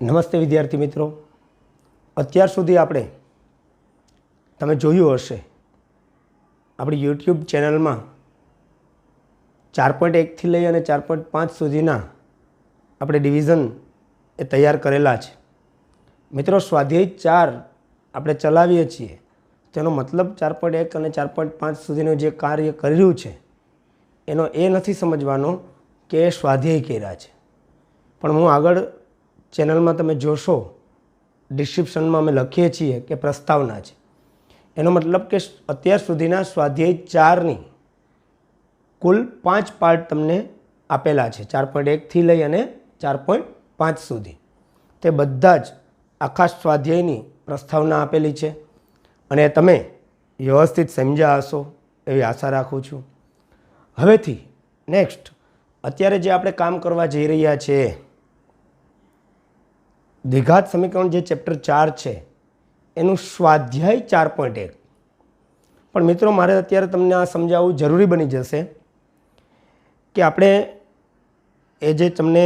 નમસ્તે વિદ્યાર્થી મિત્રો, અત્યાર સુધી આપણે તમે જોયું હશે આપણી યુટ્યુબ ચેનલમાં 4.1 થી લઈ અને 4.5 સુધીના આપણે ડિવિઝન એ તૈયાર કરેલા છે. મિત્રો, સ્વાધ્યાય 4 આપણે ચલાવીએ છીએ તેનો મતલબ 4.1 અને 4.5 સુધીનું જે કાર્ય કર્યું છે એનો એ નથી સમજવાનો કે એ સ્વાધ્યાય કર્યા છે, પણ હું આગળ ચેનલમાં તમે જોશો ડિસ્ક્રિપ્શનમાં અમે લખીએ છીએ કે પ્રસ્તાવના છે. એનો મતલબ કે અત્યાર સુધીના સ્વાધ્યાય 4ની કુલ 5 પાર્ટ તમને આપેલા છે, 4.1 થી લઈ અને 4.5 સુધી. તે બધા જ આખા સ્વાધ્યાયની પ્રસ્તાવના આપેલી છે અને તમે વ્યવસ્થિત સમજ્યા હશો એવી આશા રાખું છું. હવેથી નેક્સ્ટ અત્યારે જે આપણે કામ કરવા જઈ રહ્યા છીએ દ્વિઘાત સમીકરણ જે ચેપ્ટર 4 છે એનું સ્વાધ્યાય 4.1. પણ મિત્રો, મારે અત્યારે તમને આ સમજાવવું જરૂરી બની જશે કે આપણે એ જે તમને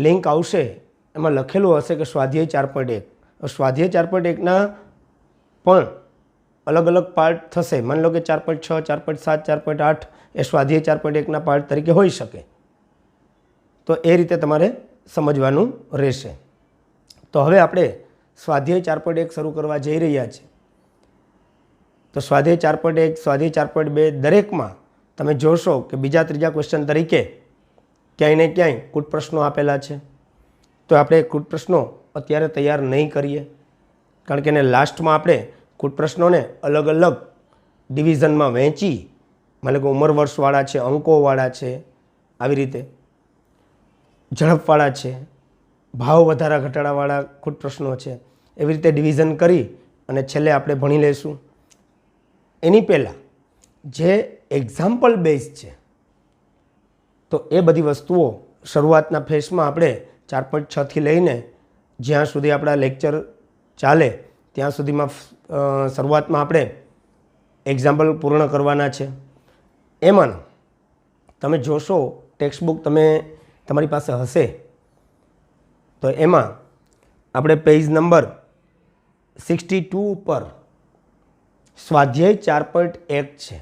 લિંક આવશે એમાં લખેલું હશે કે સ્વાધ્યાય 4.1. સ્વાધ્યાય 4.1ના પણ અલગ અલગ પાર્ટ થશે. માની લો કે 4.6, 4.7, 4.8 એ સ્વાધ્યાય 4.1ના પાર્ટ તરીકે હોઈ શકે. તો એ રીતે તમારે સમજવાનું રહેશે. તો હવે આપણે સ્વાધ્યાય 4.1 શરૂ કરવા જઈ રહ્યા છીએ. તો સ્વાધ્યાય 4.1, સ્વાધ્યાય 4.2 દરેકમાં તમે જોશો કે બીજા ત્રીજા ક્વેશ્ચન તરીકે ક્યાંય ને ક્યાંય કૂટ પ્રશ્નો આપેલા છે. તો આપણે કૂટ પ્રશ્નો અત્યારે તૈયાર નહીં કરીએ, કારણ કે એને લાસ્ટમાં આપણે કૂટ પ્રશ્નોને અલગ અલગ ડિવિઝનમાં વહેંચી, માની કે ઉંમર વર્ષવાળા છે, અંકોવાળા છે, આવી રીતે ઝડપવાળા છે, ભાવ વધારા ઘટાડાવાળા કૂટ પ્રશ્નો છે, એવી રીતે ડિવિઝન કરી અને છેલ્લે આપણે ભણી લઈશું. એની પહેલાં જે એક્ઝામ્પલ બેઝ છે તો એ બધી વસ્તુઓ શરૂઆતના ફેઝમાં આપણે 4.6 થી લઈને જ્યાં સુધી આપણા લેક્ચર ચાલે ત્યાં સુધીમાં શરૂઆતમાં આપણે એક્ઝામ્પલ પૂર્ણ કરવાના છે. એમાં તમે જોશો ટેક્સ્ટ બુક તમારી પાસે હશે તો એમાં આપણે પેજ નંબર 62 ઉપર સ્વાધ્યાય 4.1 છે.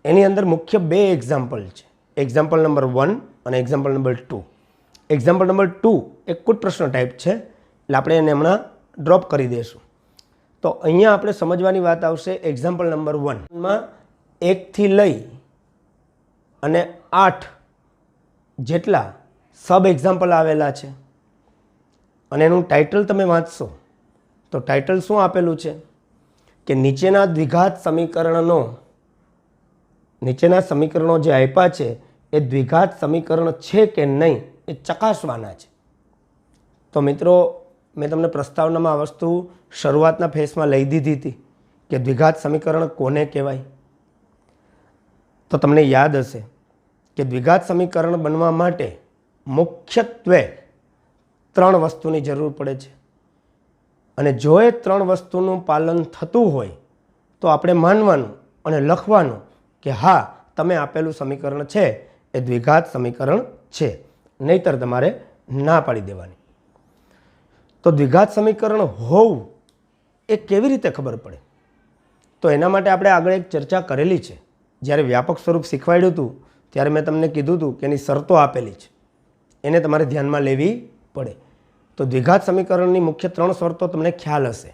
એની અંદર મુખ્ય 2 એક્ઝામ્પલ છે, એક્ઝામ્પલ નંબર 1 અને એક્ઝામ્પલ નંબર 2. એક્ઝામ્પલ નંબર 2 એ કૂટ પ્રશ્ન ટાઈપ છે એટલે આપણે એને હમણાં ડ્રોપ કરી દઈશું. તો અહીંયા આપણે સમજવાની વાત આવશે એક્ઝામ્પલ નંબર 1માં 1 થી લઈ અને 8 જેટલા સબ એક્ઝામ્પલ આવેલા છે અને એનું ટાઇટલ તમે વાંચશો તો ટાઇટલ શું આપેલું છે કે નીચેના સમીકરણો જે આપ્યા છે એ દ્વિઘાત સમીકરણ છે કે નહીં એ ચકાસવાના છે. તો મિત્રો, મેં તમને પ્રસ્તાવનામાં આ વસ્તુ શરૂઆતના ફેઝમાં લઈ દીધી હતી કે દ્વિઘાત સમીકરણ કોને કહેવાય. તો તમને યાદ હશે કે દ્વિઘાત સમીકરણ બનવા માટે મુખ્યત્વે 3 વસ્તુની જરૂર પડે છે અને જો એ 3 વસ્તુનું પાલન થતું હોય તો આપણે માનવાનું અને લખવાનું કે હા, તમે આપેલું સમીકરણ છે એ દ્વિઘાત સમીકરણ છે, નહીંતર તમારે ના પાડી દેવાની. તો દ્વિઘાત સમીકરણ હોવું એ કેવી રીતે ખબર પડે? તો એના માટે આપણે આગળ એક ચર્ચા કરેલી છે. જ્યારે વ્યાપક સ્વરૂપ શીખવાડ્યું હતું ત્યારે મેં તમને કીધું હતું કે એની શરતો આપેલી છે, એને તમારે ધ્યાનમાં લેવી પડે. તો દ્વિઘાત સમીકરણની મુખ્ય 3 શરતો તમને ખ્યાલ હશે.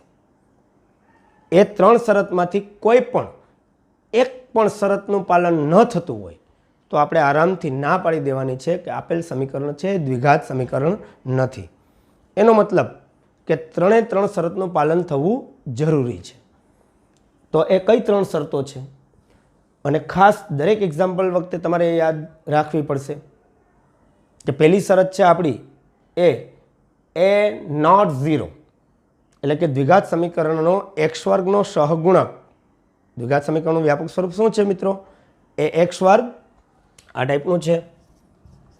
એ 3 શરતમાંથી કોઈ પણ એક પણ શરતનું પાલન ન થતું હોય તો આપણે આરામથી ના પાડી દેવાની છે કે આપેલ સમીકરણ છે એ દ્વિઘાત સમીકરણ નથી. એનો મતલબ કે 3 શરતનું પાલન થવું જરૂરી છે. તો એ કઈ 3 શરતો છે અને ખાસ દરેક એક્ઝામ્પલ વખતે તમારે યાદ રાખવી પડશે કે પહેલી શરત છે આપણી એ નોટ 0, એટલે કે દ્વિઘાત સમીકરણનો x વર્ગનો સહગુણક. દ્વિઘાત સમીકરણનું વ્યાપક સ્વરૂપ શું છે મિત્રો? એ x વર્ગ આ ટાઈપનું છે,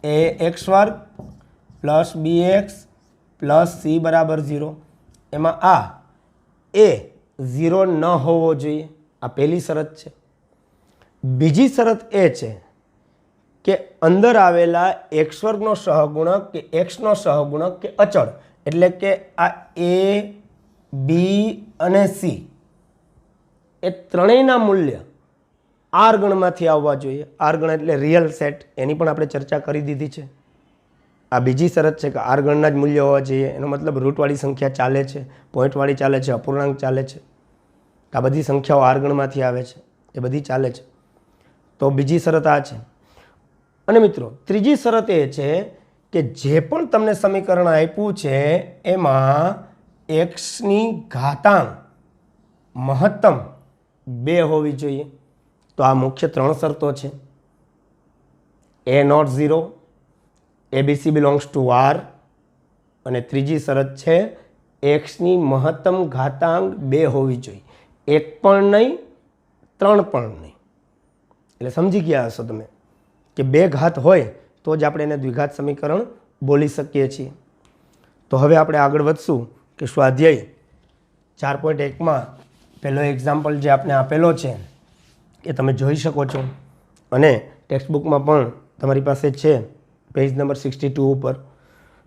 એ x વર્ગ પ્લસ bx પ્લસ c બરાબર 0. એમાં આ એ 0 ન હોવો જોઈએ, આ પહેલી શરત છે. બીજી શરત એ છે કે અંદર આવેલા x વર્ગનો સહગુણક કે x નો સહગુણક કે અચળ એટલે કે આ એ બી અને સી એ ત્રણેયના મૂલ્ય આર ગણમાંથી આવવા જોઈએ. આર ગણ એટલે રિયલ સેટ, એની પણ આપણે ચર્ચા કરી દીધી છે. આ બીજી શરત છે કે આર ગણના જ મૂલ્ય હોવા જોઈએ. એનો મતલબ રૂટવાળી સંખ્યા ચાલે છે, પોઈન્ટવાળી ચાલે છે, અપૂર્ણાંક ચાલે છે. આ બધી સંખ્યાઓ આર ગણમાંથી આવે છે, એ બધી ચાલે છે. તો બીજી શરત આ છે. અને મિત્રો ત્રીજી શરત એ છે કે જે પણ તમને સમીકરણ આપ્યું છે એમાં એક્સની ઘાતાંક મહત્તમ 2 હોવી જોઈએ. તો આ મુખ્ય 3 શરતો છે. A not 0, ABC belongs to R, અને ત્રીજી શરત છે એક્સની મહત્તમ ઘાતાંક 2 હોવી જોઈએ. 1 પણ નહીં, 3 પણ નહીં. એટલે સમજી ગયા હશો તમે કે 2 ઘાત હોય તો જ આપણે એને દ્વિઘાત સમીકરણ બોલી શકીએ છીએ. તો હવે આપણે આગળ વધશું કે સ્વાધ્યાય 4.1માં પહેલો એક્ઝામ્પલ જે આપણે આપેલો છે એ તમે જોઈ શકો છો, અને ટેક્સ્ટબુકમાં પણ તમારી પાસે છે પેજ નંબર 62 ઉપર.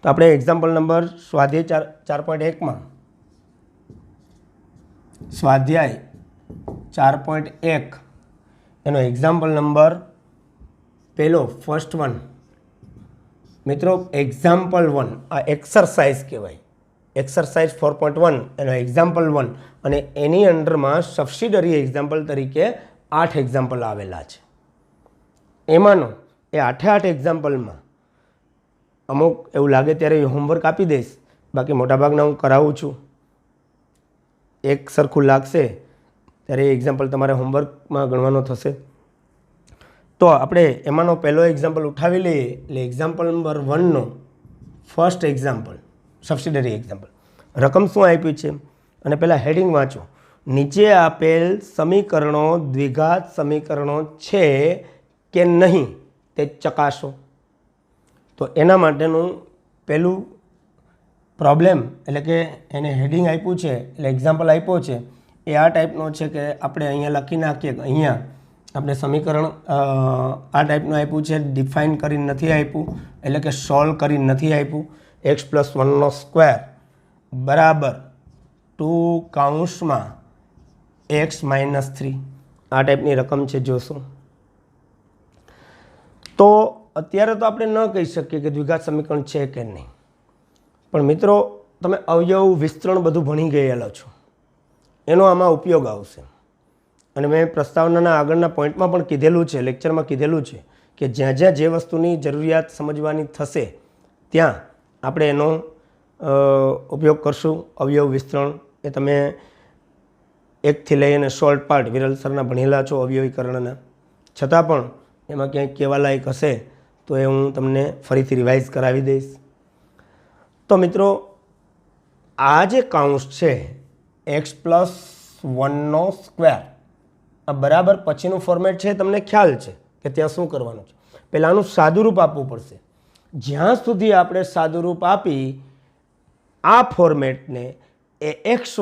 તો આપણે એક્ઝામ્પલ નંબર સ્વાધ્યાય 4.1માં સ્વાધ્યાય 4.1 એનો એક્ઝામ્પલ નંબર પહેલો ફર્સ્ટ વન. મિત્રો એક્ઝામ્પલ 1 આ એક્સરસાઇઝ કહેવાય. એક્સરસાઇઝ 4.1 એનો એક્ઝામ્પલ 1, અને એની અંડરમાં સબસિડરી એક્ઝામ્પલ તરીકે 8 એક્ઝામ્પલ આવેલા છે. એમાંનો એ 8 એક્ઝામ્પલમાં અમુક એવું લાગે ત્યારે હોમવર્ક આપી દઈશ, બાકી મોટાભાગના હું કરાવું છું. એક સરખું લાગશે ત્યારે એ એક્ઝામ્પલ તમારે હોમવર્કમાં ગણવાનો થશે. તો આપણે એમાંનો પહેલો એક્ઝામ્પલ ઉઠાવી લઈએ. એટલે એક્ઝામ્પલ નંબર 1નો ફર્સ્ટ એક્ઝામ્પલ, સબસિડરી એક્ઝામ્પલ. રકમ શું આપી છે અને પહેલાં હેડિંગ વાંચો. નીચે આપેલ સમીકરણો દ્વિઘાત સમીકરણો છે કે નહીં તે ચકાસો. તો એના માટેનું પહેલું પ્રોબ્લેમ એટલે કે એને હેડિંગ આપ્યું છે, એટલે એક્ઝામ્પલ આપ્યો છે એ આ ટાઈપનો છે કે આપણે અહીંયા લખી નાખીએ કે અહીંયા આપણે સમીકરણ આ ટાઈપનું આપ્યું છે, ડિફાઇન કરીને નથી આપ્યું, એટલે કે સોલ્વ કરીને નથી આપ્યું. x+1² બરાબર 2 કૌંસમાં x-3 આ ટાઈપની રકમ છે. જોશો તો અત્યારે તો આપણે ન કહી શકીએ કે દ્વિઘાત સમીકરણ છે કે નહીં, પણ મિત્રો તમે અવયવ વિસ્તરણ બધું ભણી ગયેલા છો, એનો આમાં ઉપયોગ આવશે. અને મેં પ્રસ્તાવનાના આગળના પોઈન્ટમાં પણ કીધેલું છે, લેક્ચરમાં કીધેલું છે કે જ્યાં જ્યાં જે વસ્તુની જરૂરિયાત સમજવાની થશે ત્યાં આપણે એનો ઉપયોગ કરશું. અવયવ વિસ્તરણ એ તમે 1થી લઈ અને શોર્ટ પાર્ટ વિરલ સરના ભણેલા છો અવયવીકરણના, છતાં પણ એમાં ક્યાંય કહેવાલાયક હશે તો એ હું તમને ફરીથી રિવાઇઝ કરાવી દઈશ. તો મિત્રો આ જે કૌંસ છે x+1² આ બરાબર પછીનું ફોર્મેટ છે, તમને ખ્યાલ છે કે ત્યાં શું કરવાનું છે. પહેલાં આનું સાદુરૂપ આપવું પડશે. જ્યાં સુધી આપણે સાદુરૂપ આપી આ ફોર્મેટને એ x²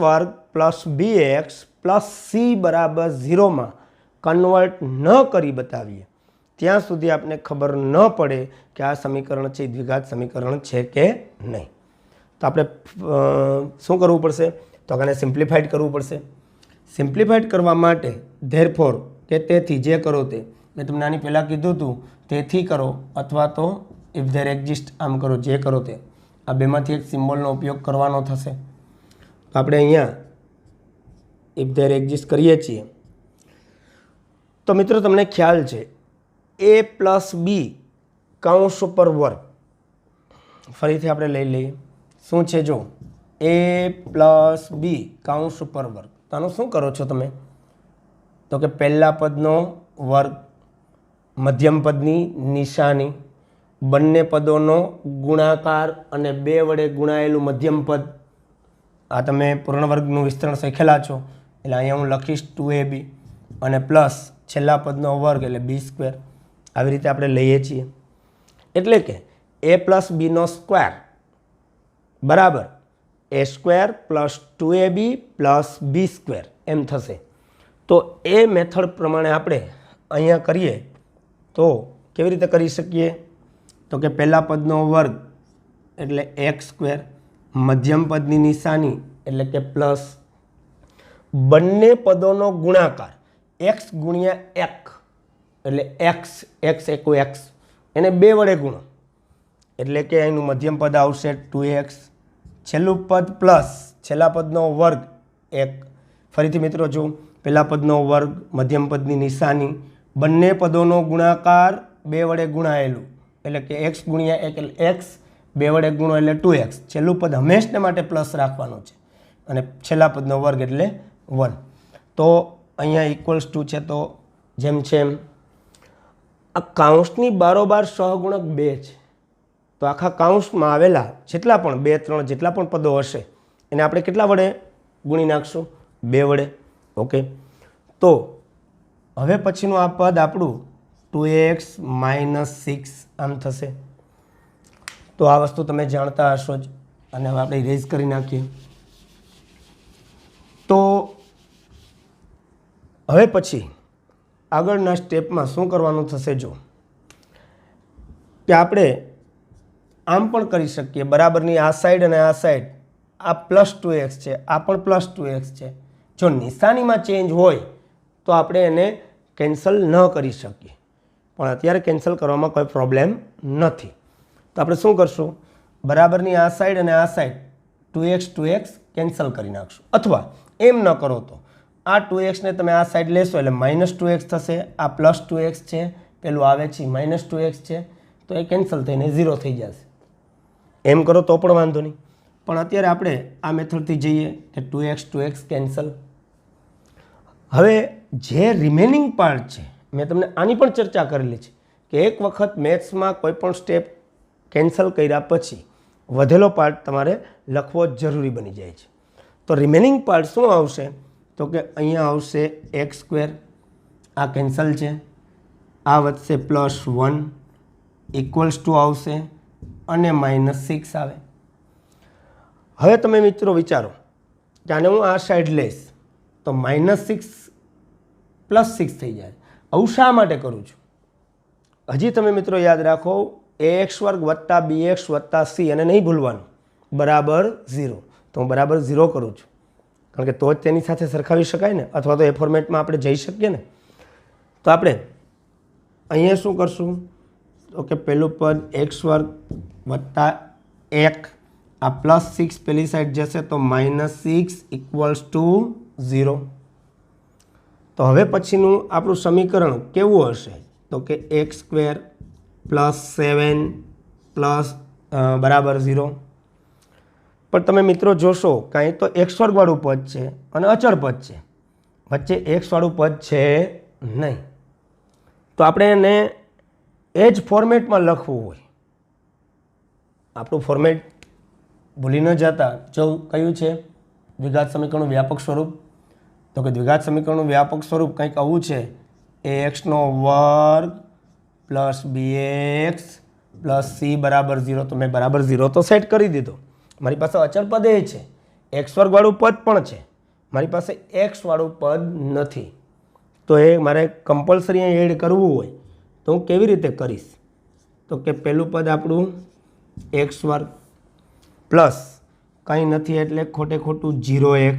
+ bx + c બરાબર 0માં કન્વર્ટ ન કરી બતાવીએ ત્યાં સુધી આપણે ખબર ન પડે કે આ સમીકરણ છે દ્વિઘાત સમીકરણ છે કે નહીં. તો આપણે શું કરવું પડશે? તો આને સિમ્પ્લિફાઈડ કરવું પડશે. સિમ્પ્લિફાઈડ કરવા માટે ધેરફોર કે તેથી જે કરો તે, મેં તમને આની પહેલાં કીધું હતું, તેથી કરો અથવા તો ઇફ ધેર એક્ઝિસ્ટ આમ કરો, જે કરો તે. આ બેમાંથી એક સિમ્બોલનો ઉપયોગ કરવાનો થશે. તો આપણે અહીંયા ઇફ ધેર એક્ઝિસ્ટ કરીએ છીએ. તો મિત્રો તમને ખ્યાલ છે a + b કૌંસ ઉપર વર્ગ. ફરીથી આપણે લઈ લઈએ શું છે. જો a + b કૌંસ ઉપર વર્ગ. તો આનું શું કરો છો તમે? તો કે પહેલા પદનો વર્ગ, મધ્યમ પદની નિશાની, બંને પદોનો ગુણાકાર અને 2 વડે ગુણાયેલું મધ્યમ પદ. આ તમે પૂર્ણ વર્ગનું વિસ્તરણ શીખેલા છો, એટલે અહીંયા હું લખીશ 2ab અને પ્લસ છેલ્લા પદનો વર્ગ એટલે b². આવી રીતે આપણે લઈએ છીએ. એટલે કે a + b² બરાબર a² + 2ab + b² એમ થશે. તો એ મેથડ પ્રમાણે આપણે અહીંયા કરીએ તો કેવી રીતે કરી શકીએ? તો કે પહેલા પદનો વર્ગ એટલે x², મધ્યમ પદની નિશાની એટલે કે પ્લસ, બંને પદોનો ગુણાકાર એક્સ ગુણ્યા એક એટલે એક્સ, એક્સ એકુ એક્સ, એને 2 વડે ગુણો એટલે કે એનું મધ્યમ પદ આવશે 2x, છેલ્લું પદ પ્લસ છેલ્લા પદનો વર્ગ 1. ફરીથી મિત્રો જો પહેલા પદનો વર્ગ, મધ્યમ પદની નિશાની, બંને પદોનો ગુણાકાર 2 વડે ગુણાયેલું એટલે કે x ગુણ્યા 1 એટલે x, 2 વડે ગુણો એટલે 2x, છેલ્લું પદ હંમેશને માટે પ્લસ રાખવાનું છે અને છેલ્લા પદનો વર્ગ એટલે 1. તો અહીંયા ઇક્વલ્સ ટુ છે તો જેમ છે એમ આ કાઉન્સની બારોબાર સહગુણક 2 છે. તો આખા કાઉન્સમાં આવેલા જેટલા પણ 2, 3 જેટલા પણ પદો હશે એને આપણે કેટલા વડે ગુણી નાખશું? 2 વડે. ઓકે, તો હવે પછીનું આ પદ આપણું 2x - 6 આમ થશે. તો આ વસ્તુ તમે જાણતા હશો જ અને હવે આપણે ઇરેઝ કરી નાખીએ. તો હવે પછી આગળના સ્ટેપમાં શું કરવાનું થશે જો કે આપણે આમ પણ કરી શકીએ, બરાબરની આ સાઈડ અને આ સાઈડ, આ +2x છે, આ પણ +2x છે. જો નિશાનીમાં ચેન્જ હોય તો આપણે એને કેન્સલ ન કરી શકીએ, પણ અત્યારે કેન્સલ કરવામાં કોઈ પ્રોબ્લેમ નથી. તો આપણે શું કરશું? બરાબરની આ સાઈડ અને આ સાઈડ 2x કેન્સલ કરી નાખશું. અથવા એમ ન કરો તો આ 2xને તમે આ સાઈડ લેશો એટલે -2x થશે, આ +2x છે, પેલું આવે છે -2x છે, તો એ કેન્સલ થઈને 0 થઈ જશે. એમ કરો તો પણ વાંધો નહીં, પણ અત્યારે આપણે આ મેથડથી જઈએ કે 2x કેન્સલ. હવે જે રિમેનિંગ પાર્ટ છે મેં તમને આની પણ ચર્ચા કરેલી છે કે એક વખત મેથ્સમાં કોઈ પણ સ્ટેપ કેન્સલ કર્યા પછી વધેલો પાર્ટ તમારે લખવો જ જરૂરી બની જાય છે. તો રિમેનિંગ પાર્ટ શું આવશે? તો કે અહીંયા આવશે x², આ કેન્સલ છે, આ વધશે +1 ઇક્વલ્સ ટુ આવશે અને -6 આવે. હવે તમે મિત્રો વિચારો કે આને હું આ સાઈડ લઈશ તો -6 +6 થઈ જાય. આવું શા માટે કરું છું? હજી તમે મિત્રો યાદ રાખો, ax² + bx + c અને નહીં ભૂલવાનું બરાબર 0. તો હું બરાબર 0 કરું છું કારણ કે તો જ તેની સાથે સરખાવી શકાય ને, અથવા તો એ ફોર્મેટમાં આપણે જઈ શકીએ ને. તો આપણે અહીંયા શું કરશું? તો કે પહેલું પદ x² + 1, આ +6 પેલી સાઈડ જશે તો -6 ઇક્વલ્સ ટુ 0. તો હવે પછીનું આપણું સમીકરણ કેવું હશે? તો કે x² + 7 બરાબર 0. પણ તમે મિત્રો જોશો કાંઈ તો x² વાળું પદ છે અને અચળ પદ છે, વચ્ચે x વાળું પદ છે નહીં. તો આપણે એને એ જ ફોર્મેટમાં લખવું હોય, આપણું ફોર્મેટ ભૂલી ન જતા. જો કયું છે દ્વિઘાત સમીકરણનું વ્યાપક સ્વરૂપ? તો કે દ્વિઘાત સમીકરણનું વ્યાપક સ્વરૂપ કંઈક આવું છે, ax² + bx + c બરાબર 0. તો મેં બરાબર 0 તો સેટ કરી દીધો. મારી પાસે અચળ પદ એ છે, x² વાળું પદ પણ છે, મારી પાસે x વાળું પદ નથી. તો એ મારે કમ્પલસરી એડ કરવું હોય તો હું કેવી રીતે કરીશ? તો કે પહેલું પદ આપણું x² પ્લસ કંઈ નથી એટલે ખોટે ખોટું 0x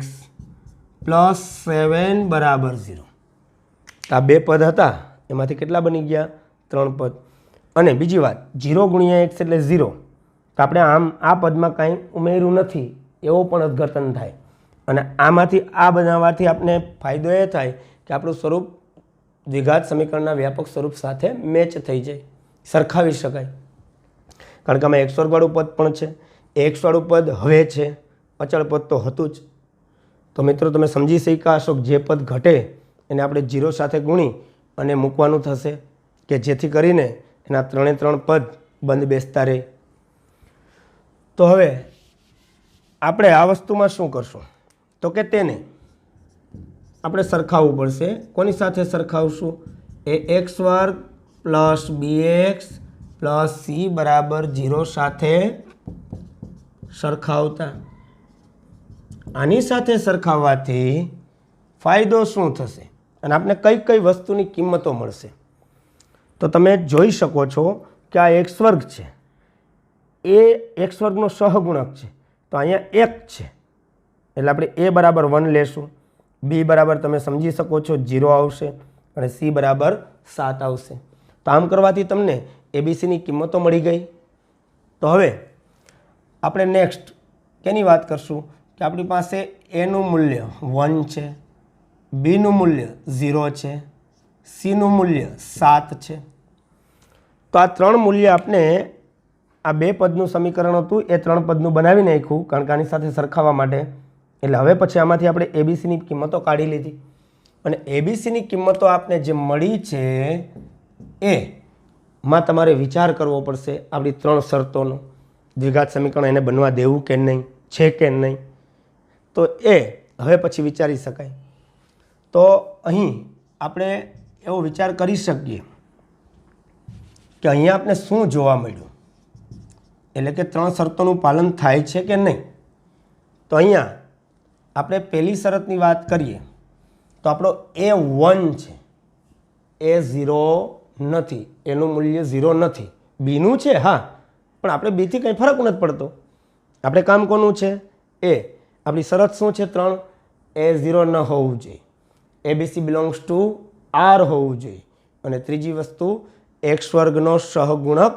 + 7 બરાબર 0. આ 2 પદ હતા એમાંથી કેટલા બની ગયા? 3 પદ. અને બીજી વાત, 0 × x એટલે 0. તો આપણે આમ આ પદમાં કાંઈ ઉમેર્યું નથી એવો પણ અર્થઘટન થાય. અને આમાંથી આ બનાવવાથી આપણે ફાયદો એ થાય કે આપણું સ્વરૂપ દ્વિઘાત સમીકરણના વ્યાપક સ્વરૂપ સાથે મેચ થઈ જાય, સરખાવી શકાય. કારણ કે આમાં x² વાળું પદ પણ છે, x વાળું પદ હવે છે, અચળ પદ તો હતું જ. તો મિત્રો તમે સમજી શક્યા હશો કે જે પદ ઘટે એને આપણે 0 સાથે ગુણી અને મૂકવાનું થશે કે જેથી કરીને એના 3 પદ બંધ બેસતા રહે. તો હવે આપણે આ વસ્તુમાં શું કરશું? તો કે તેને આપણે સરખાવવું પડશે. કોની સાથે સરખાવશું? ax² + bx + c બરાબર 0 સાથે સરખાવતા. આની સાથે સરખાવવાથી ફાયદો શું થશે અને આપણે કઈ કઈ વસ્તુની કિંમતો મળશે? તો તમે જોઈ શકો છો કે આ x² છે, એ x² નો સહગુણક છે. તો અહીંયા 1 છે એટલે આપણે a બરાબર 1 લેશું, b બરાબર તમે સમજી શકો છો 0 આવશે અને c બરાબર 7 આવશે. તો આમ કરવાથી તમને એબીસીની કિંમતો મળી ગઈ. તો હવે આપણે નેક્સ્ટ કેની વાત કરશું કે આપણી પાસે એનું મૂલ્ય 1 છે, બીનું મૂલ્ય 0 છે, સીનું મૂલ્ય 7 છે. તો આ 3 મૂલ્ય આપણે આ 2 પદનું સમીકરણ હતું એ 3 પદનું બનાવી નાખ્યું કારણ કે આની સાથે સરખાવવા માટે. એટલે હવે પછી આમાંથી આપણે એબીસીની કિંમતો કાઢી લીધી અને એબીસીની કિંમતો આપને જે મળી છે એમાં તમારે વિચાર કરવો પડશે આપણી 3 શરતોનો. દ્વિઘાત સમીકરણ એને બનવા દેવું કે નહીં, છે કે નહીં, તો એ હવે પછી વિચારી શકાય. તો અહીં આપણે એવો વિચાર કરી શકીએ કે અહીંયા આપણે શું જોવા મળ્યું, એટલે કે 3 શરતોનું પાલન થાય છે કે નહીં. તો અહીંયા આપણે પહેલી શરતની વાત કરીએ તો આપણો A1 છે એ 0 નથી, એનું મૂલ્ય 0 નથી. બીનું છે હા, પણ આપણે બીથી કંઈ ફરક નથી પડતો. આપણે કામ કોનું છે એ, આપણી શરત શું છે 3, એ 0 ન હોવું જોઈએ, એબીસી બિલોંગ્સ ટુ R હોવું જોઈએ અને ત્રીજી વસ્તુ x વર્ગનો સહગુણક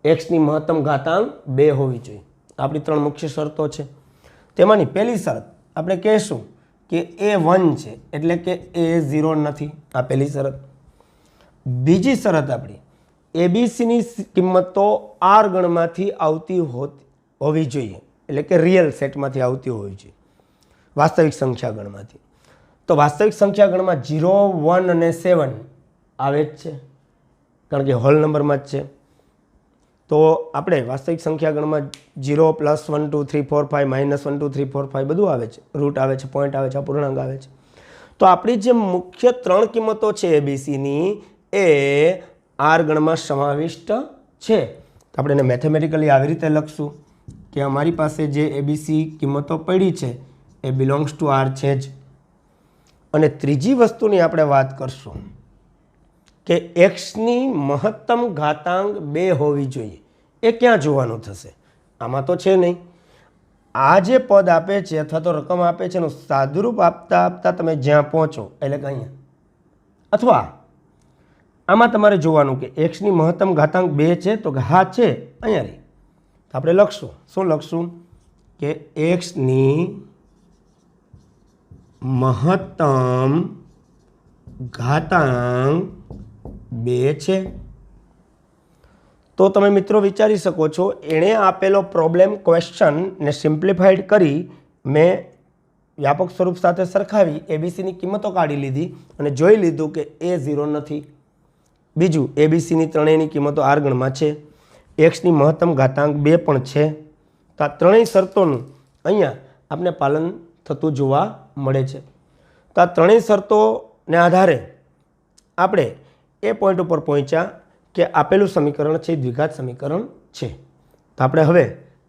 એક્સની મહત્તમ ઘાતાંક 2 હોવી જોઈએ. આપણી 3 મુખ્ય શરતો છે. તેમાંની પહેલી શરત આપણે કહેશું કે A1 છે એટલે કે એ 0 નથી, આ પહેલી શરત. બીજી શરત આપણી એબીસીની કિંમતો R ગણમાંથી આવતી હોવી જોઈએ, એટલે કે રિયલ સેટમાંથી આવતી હોવી જોઈએ, વાસ્તવિક સંખ્યા ગણમાંથી. તો વાસ્તવિક સંખ્યા ગણમાં 0, 1 અને 7 આવે જ છે કારણ કે હોલ નંબરમાં જ છે. તો આપણે વાસ્તવિક સંખ્યા ગણમાં 0 + 1 2 3 4 5 -1 2 3 4 5 બધું આવે છે, રૂટ આવે છે, પોઈન્ટ આવે છે, અપૂર્ણાંક આવે છે. તો આપણી જે મુખ્ય 3 કિંમતો છે એબીસીની એ R ગણમાં સમાવિષ્ટ છે. તો આપણે એને મેથેમેટિકલી આવી રીતે લખશું કે અમારી પાસે જે એબીસી કિંમતો પડી છે એ બિલોંગ્સ ટુ R છે જ. અને ત્રીજી વસ્તુની આપણે વાત કરશું કે એક્સની મહત્તમ ઘાતાંક 2 હોવી જોઈએ. એ ક્યાં જોવાનું થશે? આમાં તો છે નહીં. આ જે પદ આપે છે અથવા તો રકમ આપે છે એનું સાદુરૂપ આપતા આપતા તમે જ્યાં પહોંચો એટલે કે અહીંયા, અથવા આમાં તમારે જોવાનું કે એક્સની મહત્તમ ઘાતાંક 2 છે તો હા છે અહીંયા રહી. તો આપણે લખશું, શું લખશું કે એક્સની મહત્તમ ઘાતાંક 2 છે. તો તમે મિત્રો વિચારી શકો છો એણે આપેલો પ્રોબ્લેમ ક્વેશ્ચનને સિમ્પ્લિફાઈડ કરી મેં વ્યાપક સ્વરૂપ સાથે સરખાવી એબીસીની કિંમતો કાઢી લીધી અને જોઈ લીધું કે એ 0 નથી. બીજું એબીસીની ત્રણેયની કિંમતો R ગણમાં છે, એક્સની મહત્તમ ઘાતાંક 2 પણ છે. તો આ ત્રણેય શરતોનું અહીંયા આપણે પાલન થતું જોવા મળે છે. તો આ ત્રણેય શરતોને આધારે આપણે એ પોઈન્ટ ઉપર પહોંચ્યા કે આપેલું સમીકરણ છે દ્વિઘાત સમીકરણ છે. તો આપણે હવે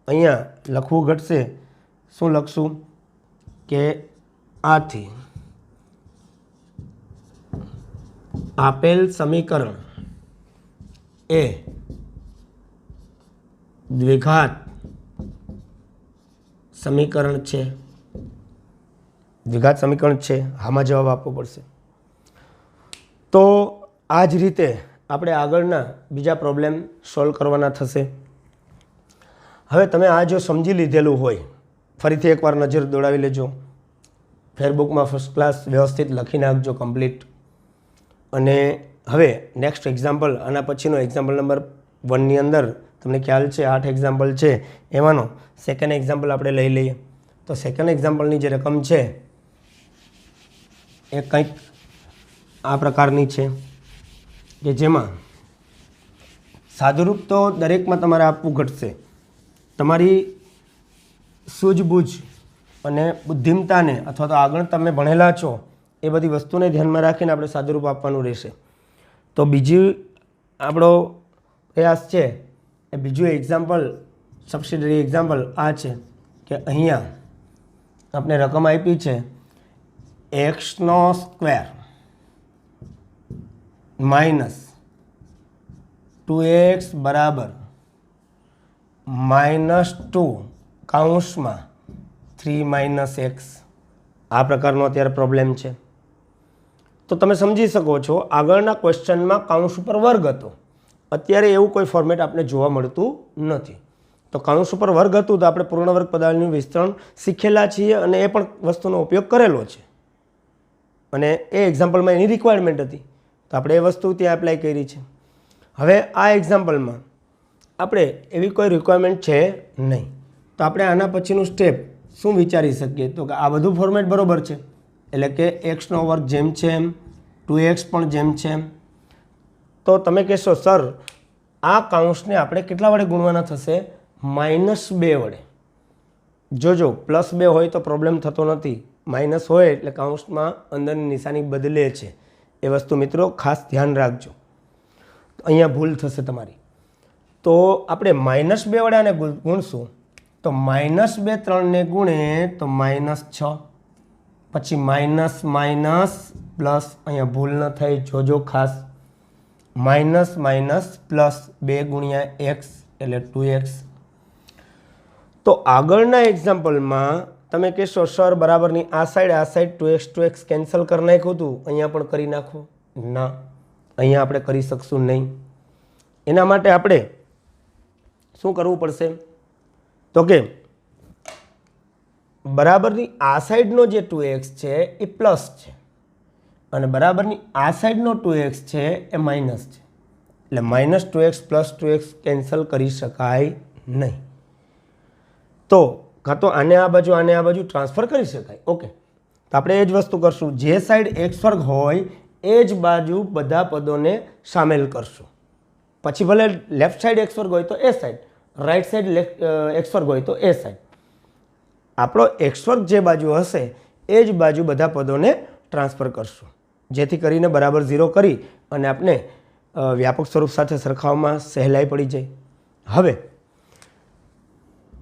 અહીંયા લખવું ઘટશે. શું લખશું કે આથી આપેલ સમીકરણ એ દ્વિઘાત સમીકરણ છે. દ્વિઘાત સમીકરણ છે, આમાં જવાબ આપવો પડશે. તો આ જ રીતે આપણે આગળના બીજા પ્રોબ્લેમ સોલ્વ કરવાના થશે. હવે તમે આ જો સમજી લીધેલું હોય ફરીથી એકવાર નજર દોડાવી લેજો. ફેરબુકમાં ફર્સ્ટ ક્લાસ વ્યવસ્થિત લખી નાખજો કમ્પ્લીટ. અને હવે નેક્સ્ટ એક્ઝામ્પલ આના પછીનો એક્ઝામ્પલ નંબર 1ની અંદર તમને ખ્યાલ છે 8 એક્ઝામ્પલ છે, એમાંનો સેકન્ડ એક્ઝામ્પલ આપણે લઈ લઈએ. તો સેકન્ડ એક્ઝામ્પલની જે રકમ છે એ કંઈક આ પ્રકારની છે કે જેમાં સાદુરૂપ તો દરેકમાં તમારે આપવું ઘટશે. તમારી સૂઝબૂઝ અને બુદ્ધિમતાને અથવા તો આગળ તમે ભણેલા છો એ બધી વસ્તુને ધ્યાનમાં રાખીને આપણે સાદુરૂપ આપવાનું રહેશે. તો બીજી આપણો પ્રયાસ છે એ બીજું એક્ઝામ્પલ સબસિડરી એક્ઝામ્પલ આ છે કે અહીંયા આપણે રકમ આપી છે એક્સનો સ્ક્વેર -2x બરાબર -2 કૌંસમાં 3 - x આ પ્રકારનો અત્યારે પ્રોબ્લેમ છે. તો તમે સમજી શકો છો આગળના ક્વેશ્ચનમાં કૌંસ ઉપર વર્ગ હતો, અત્યારે એવું કોઈ ફોર્મેટ આપણે જોવા મળતું નથી. તો કૌંસ ઉપર વર્ગ હતું તો આપણે પૂર્ણ વર્ગ પદાવલીનું વિસ્તરણ શીખેલા છીએ અને એ પણ વસ્તુનો ઉપયોગ કરેલો છે અને એ એક્ઝામ્પલમાં એની રિક્વાયરમેન્ટ હતી તો આપણે એ વસ્તુ ત્યાં એપ્લાય કરી છે. હવે આ એક્ઝામ્પલમાં આપણે એવી કોઈ રિક્વાયરમેન્ટ છે નહીં તો આપણે આના પછીનું સ્ટેપ શું વિચારી શકીએ તો કે આ બધું ફોર્મેટ બરાબર છે એટલે કે એક્સનો વર્ગ જેમ છે એમ 2x પણ જેમ છે એમ. તો તમે કહેશો સર આ કૌંસને આપણે કેટલા વડે ગુણવાના થશે? -2 વડે. જોજો +2 હોય તો પ્રોબ્લેમ થતો નથી, માઇનસ હોય એટલે કૌંસમાં અંદરની નિશાની બદલે છે. એ વસ્તુ મિત્રો ખાસ ધ્યાન રાખજો, અહીંયા ભૂલ થશે તમારી. તો આપણે -2 વડે આને ગુણશું તો -2 3ને ગુણે તો -6, પછી માઇનસ માઇનસ પ્લસ, અહીંયા ભૂલ ન થઈ જોજો ખાસ, માઇનસ માઇનસ પ્લસ 2 × x એટલે 2x. તો આગળના એક્ઝામ્પલમાં તમે કહેશો સર બરાબરની આ સાઈડ 2x કેન્સલ કરી નાખ્યું હતું, અહીંયા પણ કરી નાખો. ના, અહીંયા આપણે કરી શકશું નહીં. એના માટે આપણે શું કરવું પડશે તો કે બરાબરની આ સાઈડનો જે 2x છે એ પ્લસ છે અને બરાબરની આ સાઈડનો 2x છે એ માઇનસ છે. એટલે -2x + 2x કેન્સલ કરી શકાય નહીં. તો કાં તો આને આ બાજુ ટ્રાન્સફર કરી શકાય. ઓકે, તો આપણે એ જ વસ્તુ કરશું, જે સાઈડ x² હોય એ જ બાજુ બધા પદોને સામેલ કરશું. પછી ભલે લેફ્ટ સાઈડ x² હોય તો એ સાઈડ, રાઈટ સાઈડ x² હોય તો એ સાઈડ. આપણો x² જે બાજુ હશે એ જ બાજુ બધા પદોને ટ્રાન્સફર કરશું, જેથી કરીને બરાબર 0 કરી અને આપણે વ્યાપક સ્વરૂપ સાથે સરખાવવામાં સહેલાઈ પડી જાય. હવે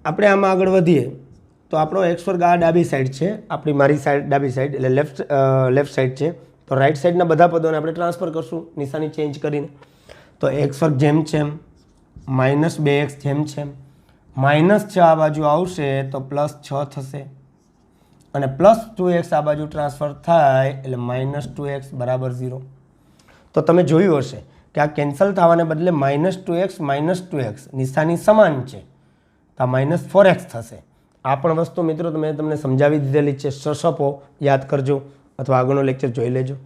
આપણે આમાં આગળ વધીએ તો આપણો x² આ ડાબી સાઈડ છે, મારી સાઈડ ડાબી સાઈડ એટલે લેફ્ટ સાઈડ છે. તો રાઈટ સાઈડના બધા પદોને આપણે ટ્રાન્સફર કરશું નિશાની ચેન્જ કરીને. તો x² જેમ છે એમ, -2x જેમ છે એમ, -6 આ બાજુ આવશે તો +6 થશે અને +2x આ બાજુ ટ્રાન્સફર થાય એટલે -2x = 0. તો તમે જોયું હશે કે આ કેન્સલ થવાને બદલે -2x નિશાની સમાન છે તો આ -4x થશે. આ પણ વસ્તુ મિત્રો તમને સમજાવી દીધેલી છે. શશપો યાદ કરજો અથવા આગળનો લેક્ચર જોઈ લેજો.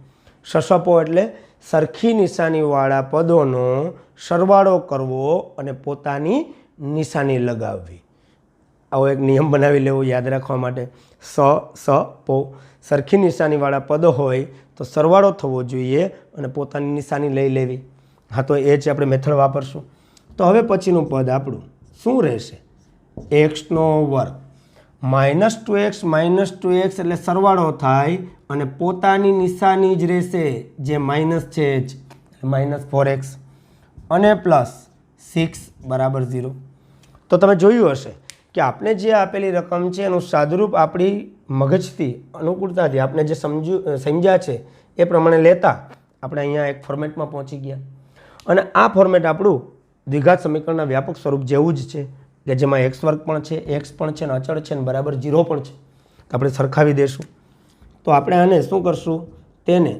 શશપો એટલે સરખી નિશાનીવાળા પદોનો સરવાળો કરવો અને પોતાની નિશાની લગાવવી. આવો એક નિયમ બનાવી લેવો યાદ રાખવા માટે. પો સરખી નિશાનીવાળા પદો હોય તો સરવાળો થવો જોઈએ અને પોતાની નિશાની લઈ લેવી. હા, તો એ જ આપણે મેથડ વાપરશું. તો હવે પછીનું પદ આપણું શું રહેશે? x² -2x એટલે સરવાળો થાય અને પોતાની નિશાની જ રહેશે જે માઇનસ છે જ, -4x અને +6 = 0. તો તમે જોયું હશે કે આપણે જે આપેલી રકમ છે એનું સાદુરૂપ આપણી મગજથી અનુકૂળતાથી આપણે જે સમજ્યા છે એ પ્રમાણે લેતા આપણે અહીંયા એક ફોર્મેટમાં પહોંચી ગયા અને આ ફોર્મેટ આપણું દ્વિઘાત સમીકરણના વ્યાપક સ્વરૂપ જેવું જ છે કે જેમાં x² પણ છે, x પણ છે અને અચળ છે અને બરાબર 0 પણ છે. તો આપણે સરખાવી દઈશું. તો આપણે આને શું કરશું? તેને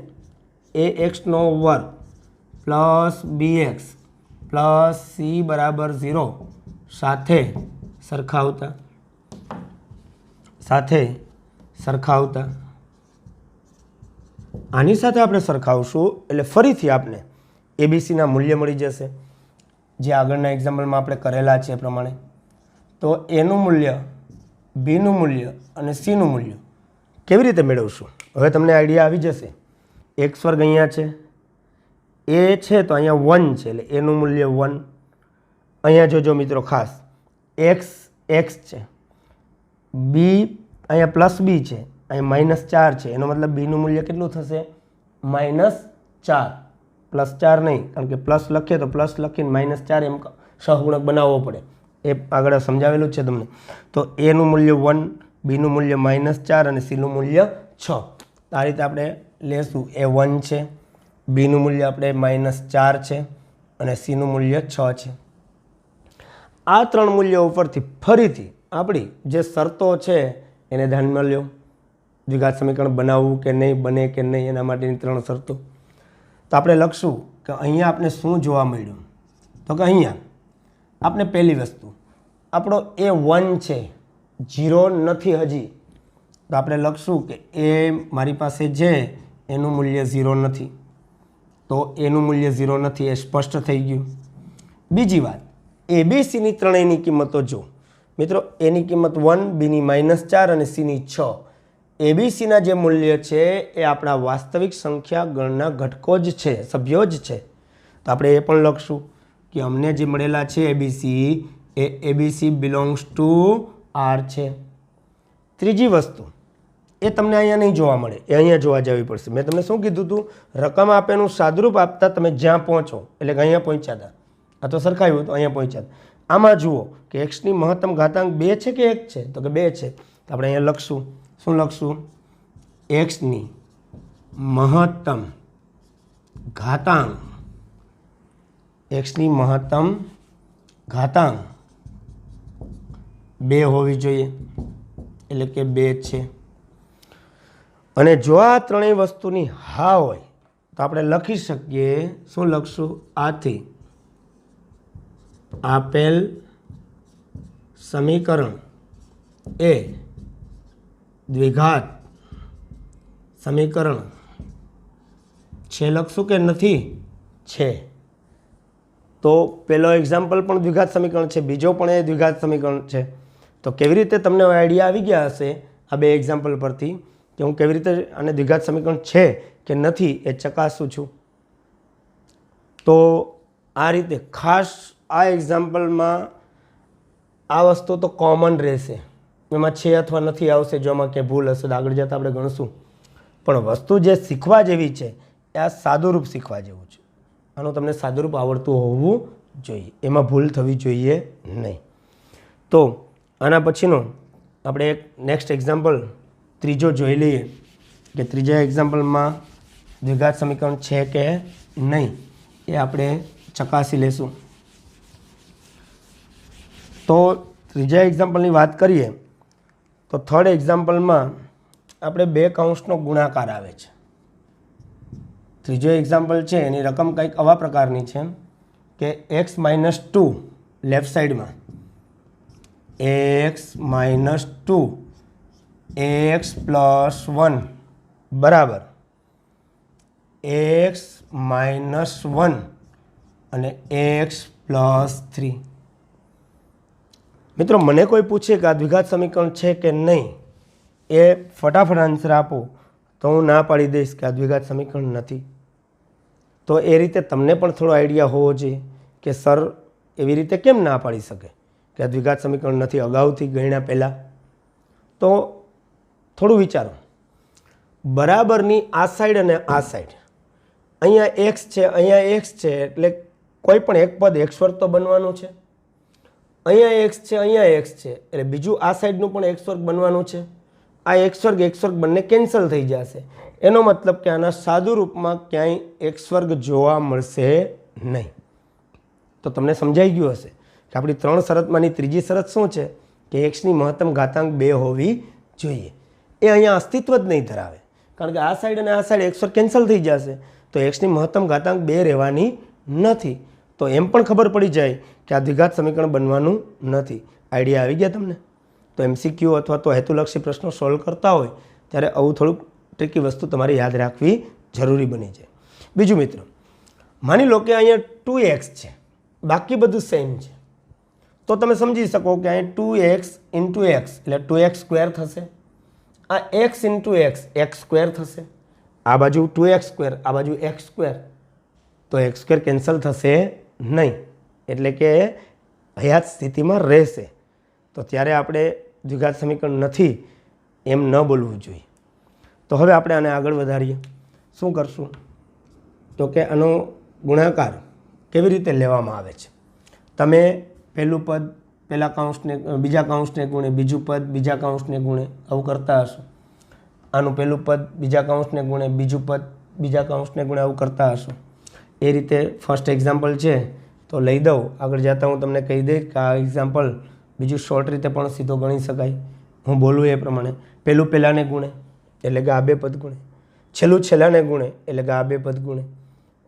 ax² + bx + c = 0 સાથે સરખાવતા આની સાથે આપણે સરખાવશું એટલે ફરીથી આપણે ABCના મૂલ્ય મળી જશે જે આગળના એક્ઝામ્પલમાં આપણે કરેલા છે એ પ્રમાણે. તો એનું મૂલ્ય, બીનું મૂલ્ય અને સીનું મૂલ્ય કેવી રીતે મેળવશું? હવે તમને આઈડિયા આવી જશે. x² અહીંયા છે, એ છે તો અહીંયા 1 છે એટલે એનું મૂલ્ય 1. અહીંયા જોજો મિત્રો ખાસ, x છે, બી અહીંયા +b છે, અહીંયા -4 છે, એનો મતલબ બીનું મૂલ્ય કેટલું થશે? -4. +4 નહીં, કારણ કે પ્લસ લખીએ તો પ્લસ લખીને -4 એમ સહગુણક બનાવવો પડે, એ આગળ સમજાવેલું છે તમને. તો એનું મૂલ્ય 1, બીનું મૂલ્ય -4 અને સીનું મૂલ્ય 6. આ રીતે આપણે લેશું. એ 1 છે, બીનું મૂલ્ય આપણે -4 છે અને સીનું મૂલ્ય 6 છે. આ ત્રણ મૂલ્યો ઉપરથી ફરીથી આપણી જે શરતો છે એને ધ્યાનમાં લ્યો. દ્વિઘાત સમીકરણ બનાવવું કે નહીં, બને કે નહીં, એના માટેની ત્રણ શરતો. તો આપણે લખશું કે અહીંયા આપણે શું જોવા મળ્યું. તો કે અહીંયા આપણે પહેલી વસ્તુ આપણો A1 છે, 0 નથી હજી. તો આપણે લખશું કે એ મારી પાસે છે એનું મૂલ્ય 0 નથી. તો એનું મૂલ્ય 0 નથી, એ સ્પષ્ટ થઈ ગયું. બીજી વાત, ABCની ત્રણેયની કિંમતો જો મિત્રો, એની કિંમત 1, બીની -4 અને સીની 6. ABCના જે મૂલ્ય છે એ આપણા વાસ્તવિક સંખ્યા ગણના ઘટકો જ છે, સભ્યો જ છે. તો આપણે એ પણ લખશું કે અમને જે મળેલા છે ABC A ABC belongs to R છે. ત્રીજી વસ્તુ એ તમને અહીંયા નહીં જોવા મળે, એ અહીંયા જોવા જવી પડશે. મેં તમને શું કીધું હતું? રકમ આપેનું સાદુરૂપ આપતા તમે જ્યાં પહોંચો એટલે કે અહીંયા પહોંચ્યા હતા, આ તો સરખાયું તો અહીંયા પહોંચ્યા હતા. આમાં જુઓ કે એક્સની મહત્તમ ઘાતાંક 2 છે કે 1 છે? તો કે 2 છે. તો આપણે અહીંયા લખશું, શું લખશું? એક્સની મહત્તમ ઘાતાંક, એક્સની મહત્તમ ઘાતાંક 2 હોવી જોઈએ, એટલે કે 2 છે. અને જો આ ત્રણેય વસ્તુની હા હોય તો આપણે લખી શકીએ, શું લખશું? આથી આપેલ સમીકરણ એ દ્વિઘાત સમીકરણ છે. લખશું કે નથી? છે. તો પહેલો એક્ઝામ્પલ પણ દ્વિઘાત સમીકરણ છે, બીજો પણ એ દ્વિઘાત સમીકરણ છે. તો કેવી રીતે તમને આઈડિયા આવી ગયા હશે આ બે એક્ઝામ્પલ પરથી કે હું કેવી રીતે આને દ્વિઘાત સમીકરણ છે કે નથી એ ચકાસું છું. તો આ રીતે ખાસ આ એક્ઝામ્પલમાં આ વસ્તુ તો કોમન રહેશે, એમાં છે અથવા નથી આવશે. જો આમાં ક્યાંય ભૂલ હશે તો આગળ જતાં આપણે ગણશું. પણ વસ્તુ જે શીખવા જેવી છે એ આ સાદુરૂપ શીખવા જેવું છે. આનું તમને સાદુરૂપ આવડતું હોવું જોઈએ, એમાં ભૂલ થવી જોઈએ નહીં. તો આના પછીનો આપણે એક નેક્સ્ટ એક્ઝામ્પલ ત્રીજો જોઈ લઈએ કે ત્રીજા એક્ઝામ્પલમાં દ્વિઘાત સમીકરણ છે કે નહીં એ આપણે ચકાસી લેશું. તો ત્રીજા એક્ઝામ્પલની વાત કરીએ તો થર્ડ એક્ઝામ્પલમાં આપણે 2 કૌંસનો ગુણાકાર આવે છે. ત્રીજો એક્ઝામ્પલ છે એની રકમ કંઈક આવા પ્રકારની છે કે x-2 લેફ્ટ સાઈડમાં x-2 ax+1 બરાબર x-1 અને ax+3. મિત્રો મને કોઈ પૂછે કે આ દ્વિઘાત સમીકરણ છે કે નહીં, એ ફટાફટ આન્સર આપો તો હું ના પાડી દઈશ કે આ દ્વિઘાત સમીકરણ નથી. તો એ રીતે તમને પણ થોડો આઈડિયા હોવો જોઈએ કે સર એવી રીતે કેમ ના પાડી શકે કે આ દ્વિઘાત સમીકરણ નથી અગાઉથી ગણ્યા પહેલાં. તો થોડું વિચારો, બરાબરની આ સાઈડ અને આ સાઈડ, અહીંયા એક્સ છે, અહીંયા એક્સ છે, એટલે કોઈ પણ એક પદ એક્સ વર્ગ તો બનવાનું છે. અહીંયા એક્સ છે, અહીંયા એક્સ છે, એટલે બીજું આ સાઈડનું પણ એક્સ વર્ગ બનવાનું છે. આ એક્સ વર્ગ બંને કેન્સલ થઈ જશે. એનો મતલબ કે આના સાદુ રૂપમાં ક્યાંય એક્સ વર્ગ જોવા મળશે નહીં. તો તમને સમજાઈ ગયું હશે કે આપણી 3 શરતમાંની ત્રીજી શરત શું છે કે એક્સની મહત્તમ ઘાતાંક 2 હોવી જોઈએ. એ અહીંયા અસ્તિત્વ જ નહીં ધરાવે, કારણ કે આ સાઈડ અને આ સાઈડ એક્સ વર્ગ કેન્સલ થઈ જશે, તો એક્સની મહત્તમ ઘાતાંક 2 રહેવાની નથી. તો એમ પણ ખબર પડી જાય કે આ દ્વિઘાત સમીકરણ બનવાનું નથી. આઈડિયા આવી ગયા તમને? તો MCQ અથવા તો હેતુલક્ષી પ્રશ્નો સોલ્વ કરતા હોય ત્યારે આવું થોડુંક ટ્રિકી વસ્તુ તમારે યાદ રાખવી જરૂરી બની જાય. બીજું મિત્રો, માની લો કે અહીંયા 2x છે, બાકી બધું સેમ છે, તો તમે સમજી શકો કે અહીંયા 2x into x એટલે 2x² થશે. આ x into x x² થશે. આ બાજુ 2x², આ બાજુ x², તો x² કેન્સલ થશે નહીં, એટલે કે હયાત સ્થિતિમાં રહેશે. તો ત્યારે આપણે દ્વિઘાત સમીકરણ નથી એમ ન બોલવું જોઈએ. તો હવે આપણે આને આગળ વધારીએ. શું કરશું? તો કે આનો ગુણાકાર કેવી રીતે લેવામાં આવે છે? તમે પહેલું પદ પહેલા કૌંસને, બીજા કૌંસને ગુણે બીજું પદ બીજા કૌંસને ગુણે આવું કરતા હશો. આનું પહેલું પદ બીજા કૌંસને ગુણે બીજું પદ બીજા કૌંસને ગુણે આવું કરતા હશો. એ રીતે ફર્સ્ટ એક્ઝામ્પલ છે તો લઈ દઉં. આગળ જતાં હું તમને કહી દઈશ કે આ એક્ઝામ્પલ બીજું શોર્ટ રીતે પણ સીધો ગણી શકાય. હું બોલું એ પ્રમાણે પહેલું પહેલાંને ગુણે એટલે કે આ બે પદ ગુણે, છેલ્લું છેલ્લાને ગુણે એટલે કે આ બે પદ ગુણે,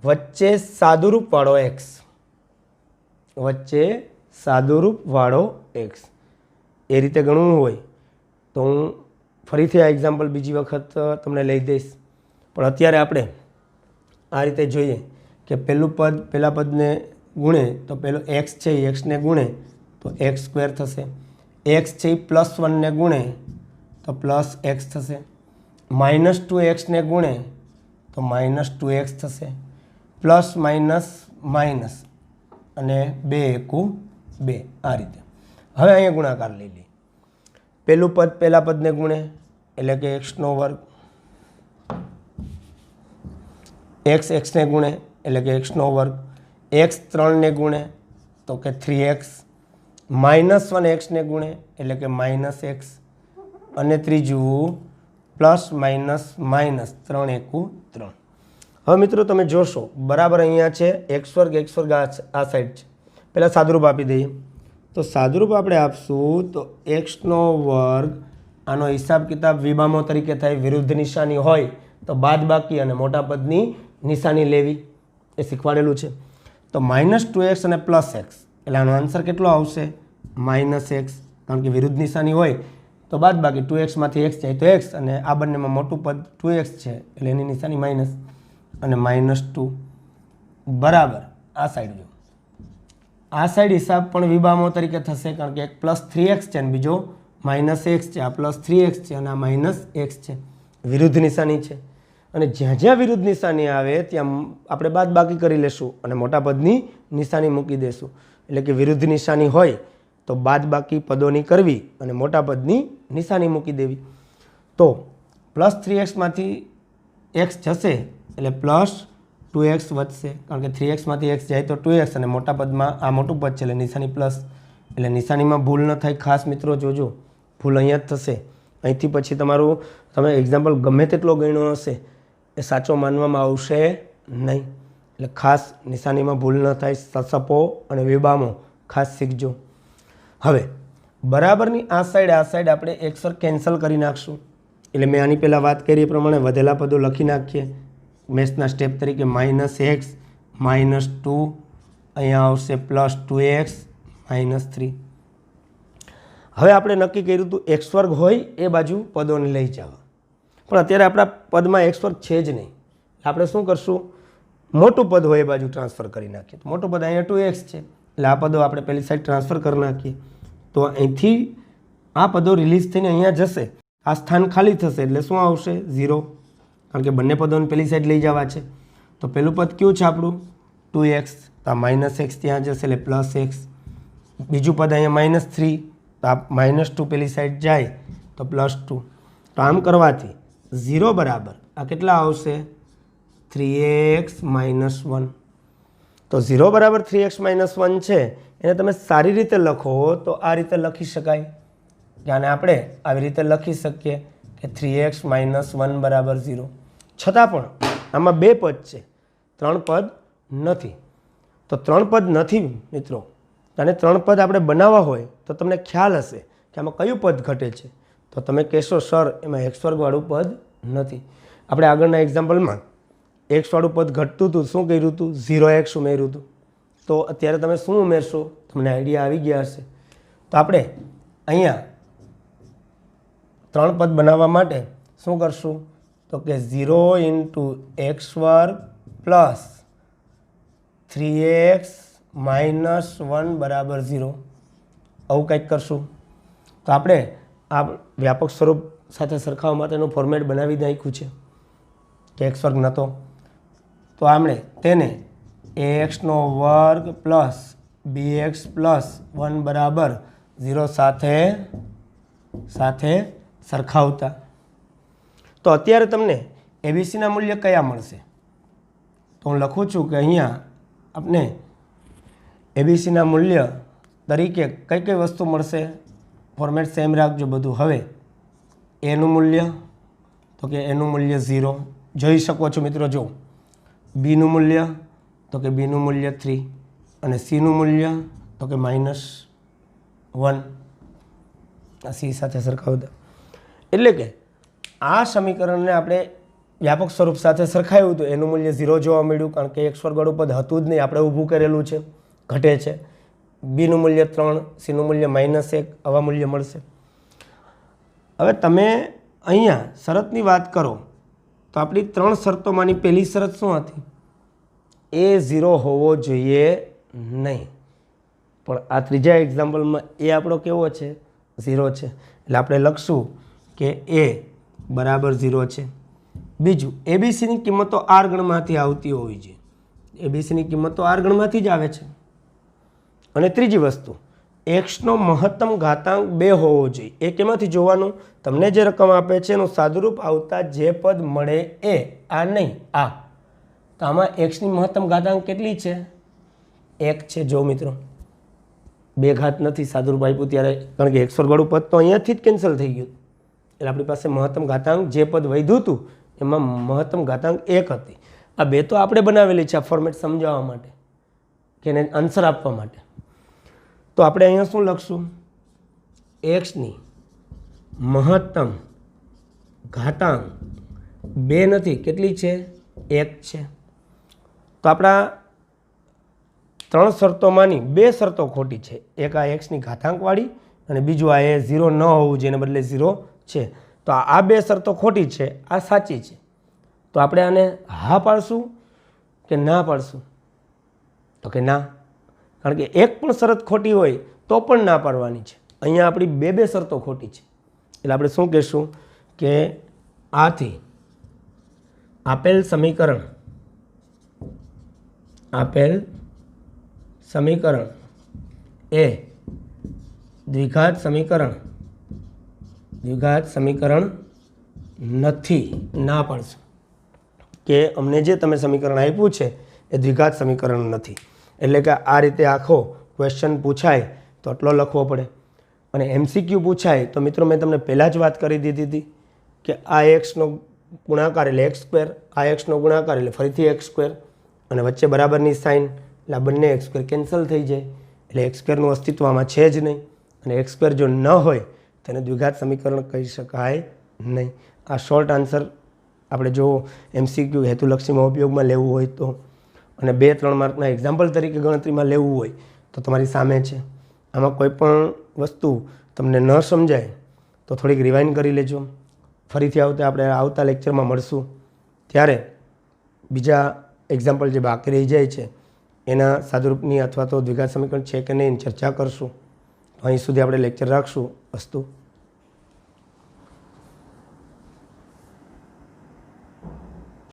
વચ્ચે સાદુરૂપવાળો એક્સ, વચ્ચે સાદુરૂપવાળો એક્સ એ રીતે ગણવું હોય તો હું ફરીથી આ એક્ઝામ્પલ બીજી વખત તમને લઈ દઈશ. પણ અત્યારે આપણે આ રીતે જોઈએ કે પહેલું પદ પહેલાં પદને ગુણે તો પેલો એક્સ છે એ એક્સને ગુણે તો એક્સ સ્ક્વેર થશે, એક્સ છે એ +1ને ગુણે તો +x થશે, -2xને ગુણે તો -2x થશે, પ્લસ માઇનસ માઇનસ અને 2 એકુ 2 આ રીતે. હવે અહીંયા ગુણાકાર લઈ લઈએ. પહેલું પદ પહેલાં પદને ગુણે એટલે કે એક્સનો વર્ગ, એક્સ એક્સને ગુણે એટલે કે એક્સનો વર્ગ, એક્સ 3ને ગુણે તો કે 3x, -1 એક્સને ગુણે એટલે કે -x અને ત્રીજું પ્લસ માઇનસ માઇનસ 3 એકુ 3. હવે મિત્રો તમે જોશો બરાબર અહીંયા છે x વર્ગ આ સાઈડ છે. પહેલાં સાદુરૂપ આપી દઈએ તો સાદુરૂપ આપણે આપશું તો એક્સનો વર્ગ, આનો હિસાબ કિતાબ વિબામો તરીકે થાય, વિરુદ્ધ નિશાની હોય તો બાદબાકી અને મોટા પદની નિશાની લેવી એ શીખવાડેલું છે. તો -2x અને +x એટલે આનો આન્સર કેટલો આવશે -x, કારણ કે વિરુદ્ધ નિશાની હોય તો બાદબાકી 2xમાંથી x જાય તો x અને આ બંનેમાં મોટું પદ 2x છે એટલે એની નિશાની માઇનસ અને -2 બરાબર આ સાઈડ જો, આ સાઈડ હિસાબ પણ વિબામો તરીકે થશે કારણ કે એક +3x છે અને બીજો -x છે. આ +3x છે અને આ -x છે, વિરુદ્ધ નિશાની છે. અને જ્યાં જ્યાં વિરુદ્ધ નિશાની આવે ત્યાં આપણે બાદબાકી કરી લેશું અને મોટા પદની નિશાની મૂકી દેશું. એટલે કે વિરુદ્ધ નિશાની હોય તો બાદબાકી પદોની કરવી અને મોટા પદની નિશાની મૂકી દેવી. તો +3xમાંથી x જશે એટલે +2x વધશે કારણ કે 3xમાંથી x જાય તો 2x અને મોટા પદમાં આ મોટું પદ છે એટલે નિશાની પ્લસ, એટલે નિશાનીમાં ભૂલ ન થાય. ખાસ મિત્રો જોજો ભૂલ અહીંયા જ થશે. અહીંથી પછી તમારું તમે એક્ઝામ્પલ ગમે તેટલો ગણ્યો હશે એ સાચો માનવામાં આવશે નહીં. એટલે ખાસ નિશાનીમાં ભૂલ ન થાય. સસપો અને વિબામો ખાસ શીખજો. હવે બરાબરની આ સાઈડ આપણે એક્સર કેન્સલ કરી નાખશું. એટલે મેં આની પહેલાં વાત કરી એ પ્રમાણે વધેલા પદો લખી નાખીએ મેથ્સના સ્ટેપ તરીકે. -x -2 અહીંયા આવશે +2x -3. હવે આપણે નક્કી કર્યું હતું x વર્ગ હોય એ બાજુ પદોને લઈ જવા, પણ અત્યારે આપણા પદમાં x વર્ગ છે જ નહીં. આપણે શું કરશું, મોટું પદ હોય એ બાજુ ટ્રાન્સફર કરી નાખીએ. તો મોટું પદ અહીંયા 2x છે એટલે આ પદો આપણે પેલી સાઈડ ટ્રાન્સફર કરી નાખીએ. તો અહીંથી આ પદો રિલીઝ થઈને અહીંયા જશે, આ સ્થાન ખાલી થશે એટલે શું આવશે 0, કારણ કે બંને પદોને પેલી સાઈડ લઈ જવા છે. તો પેલું પદ કયું છે આપણું 2x, તો આ -x ત્યાં જશે એટલે +x. બીજું પદ અહીંયા -3 તો આ -2 પેલી સાઈડ જાય તો +2. તો આમ કરવાથી 0 બરાબર આ કેટલા આવશે 3x - 1. તો 0 બરાબર 3x - 1 છે એને તમે સારી રીતે લખો તો આ રીતે લખી શકાય કે આને આપણે આવી રીતે લખી શકીએ કે 3x - 1 બરાબર 0. છતાં પણ આમાં 2 પદ છે, 3 પદ નથી. તો 3 પદ નથી મિત્રો, અને 3 પદ આપણે બનાવવા હોય તો તમને ખ્યાલ હશે કે આમાં કયું પદ ઘટે છે. તો તમે કહેશો સર એમાં x વર્ગવાળું પદ નથી. આપણે આગળના એક્ઝામ્પલમાં x વાળું પદ ઘટતું હતું, શું કર્યું હતું 0x ઉમેર્યું હતું. તો અત્યારે તમે શું ઉમેરશો તમને આઈડિયા આવી ગયા હશે. તો આપણે અહીંયા 3 પદ બનાવવા માટે શું કરશું તો કે 0 × x² + 3x - 1 બરાબર 0 આવું કંઈક કરશું. તો આપણે આ વ્યાપક સ્વરૂપ સાથે સરખાવવા માટેનું ફોર્મેટ બનાવી નાખ્યું છે કે x વર્ગ નહોતો તો આપણે તેને ax² + bx + 1 બરાબર 0 સાથે સરખાવતા. તો અત્યારે તમને એબીસીના મૂલ્ય કયા મળશે તો હું લખું છું કે અહીંયા આપણે એબીસીના મૂલ્ય તરીકે કઈ કઈ વસ્તુ મળશે. ફોર્મેટ સેમ રાખજો બધું. હવે એનું મૂલ્ય તો કે એનું મૂલ્ય 0 જોઈ શકો છો મિત્રો. જો બીનું મૂલ્ય તો કે બીનું મૂલ્ય 3, અને સીનું મૂલ્ય તો કે -1 આ સી સાથે સરખાવી દો. એટલે કે આ સમીકરણને આપણે વ્યાપક સ્વરૂપ સાથે સરખાવ્યું તો એનું મૂલ્ય 0 જોવા મળ્યું, કારણ કે x વર્ગવાળું પદ હતું જ નહીં, આપણે ઊભું કરેલું છે, ઘટે છે. બીનું મૂલ્ય 3, સીનું મૂલ્ય -1, આવા મૂલ્ય મળશે. હવે તમે અહીંયા શરતની વાત કરો તો આપણી 3 શરતોમાંની પહેલી શરત શું હતી? એ 0 હોવો જોઈએ નહીં. પણ આ ત્રીજા એક્ઝામ્પલમાં એ આપણો કેવો છે? 0 છે. એટલે આપણે લખશું કે એ બરાબર 0 છે. બીજું, એબીસીની કિંમતો આર ગણમાંથી આવતી હોવી જોઈએ. એબીસીની કિંમતો આર ગણમાંથી જ આવે છે. અને ત્રીજી વસ્તુ, એક્સનો મહત્તમ ઘાતાંક 2 હોવો જોઈએ. એ કેમાંથી જોવાનું? તમને જે રકમ આપે છે એનું સાદુરૂપ આવતા જે પદ મળે એ, આ નહીં, આ. તો આમાં એક્સની મહત્તમ ઘાતાંક કેટલી છે? 1 છે. જો મિત્રો 2 ઘાત નથી સાદુરૂપ આપ્યું ત્યારે, કારણ કે x વર્ગવાળું પદ તો અહીંયાથી જ કેન્સલ થઈ ગયું. એટલે આપણી પાસે મહત્તમ ઘાતાંક જે પદ વધ્યું હતું એમાં મહત્તમ ઘાતાંક 1 હતી. આ 2 તો આપણે બનાવેલી છે આ ફોર્મેટ સમજાવવા માટે, કે એને આન્સર આપવા માટે. તો આપણે અહીંયા શું લખશું? એક્સની મહત્તમ ઘાતાંક 2 નથી, કેટલી છે? 1 છે. તો આપણા 3 શરતોમાંની 2 શરતો ખોટી છે. એક આ એક્સની ઘાતાંકવાળી અને બીજું આ એ 0 ન હોવું જોઈએ, એને બદલે 0 છે. તો આ 2 શરતો ખોટી છે, આ સાચી છે. તો આપણે આને હા પાડશું કે ના પાડશું? તો કે ના, કારણ કે એક પણ શરત ખોટી હોય તો પણ ના પાડવાની છે. અહીંયા આપણી 2 શરતો ખોટી છે. એટલે આપણે શું કહેશું કે આથી આપેલ સમીકરણ એ દ્વિઘાત સમીકરણ નથી, ના પાડશું કે અમને જે તમે સમીકરણ આપ્યું છે એ દ્વિઘાત સમીકરણ નથી. એટલે કે આ રીતે આખો ક્વેશ્ચન પૂછાય તો આટલો લખવો પડે. અને MCQ પૂછાય તો મિત્રો મેં તમને પહેલાં જ વાત કરી દીધી હતી કે આ એક્સનો ગુણાકાર એટલે x², આ એક્સનો ગુણાકાર એટલે ફરીથી x², અને વચ્ચે બરાબરની સાઇન, એટલે આ બંને x² કેન્સલ થઈ જાય. એટલે x²નું અસ્તિત્વમાં છે જ નહીં, અને x² જો ન હોય તેને દ્વિઘાત સમીકરણ કહી શકાય નહીં. આ શોર્ટ આન્સર આપણે જો MCQ હેતુલક્ષીમાં ઉપયોગમાં લેવું હોય તો, અને 2-3 માર્કના એક્ઝામ્પલ તરીકે ગણતરીમાં લેવું હોય તો તમારી સામે છે. આમાં કોઈ પણ વસ્તુ તમને ન સમજાય તો થોડીક રિવાઇન્ડ કરી લેજો. ફરીથી આપણે આવતા લેક્ચરમાં મળશું ત્યારે બીજા એક્ઝામ્પલ જે બાકી રહી જાય છે એના સાદુરૂપની અથવા તો દ્વિઘાત સમીકરણ છે કે નહીં ચર્ચા કરશું. અહીં સુધી આપણે લેક્ચર રાખશું. અસ્તુ.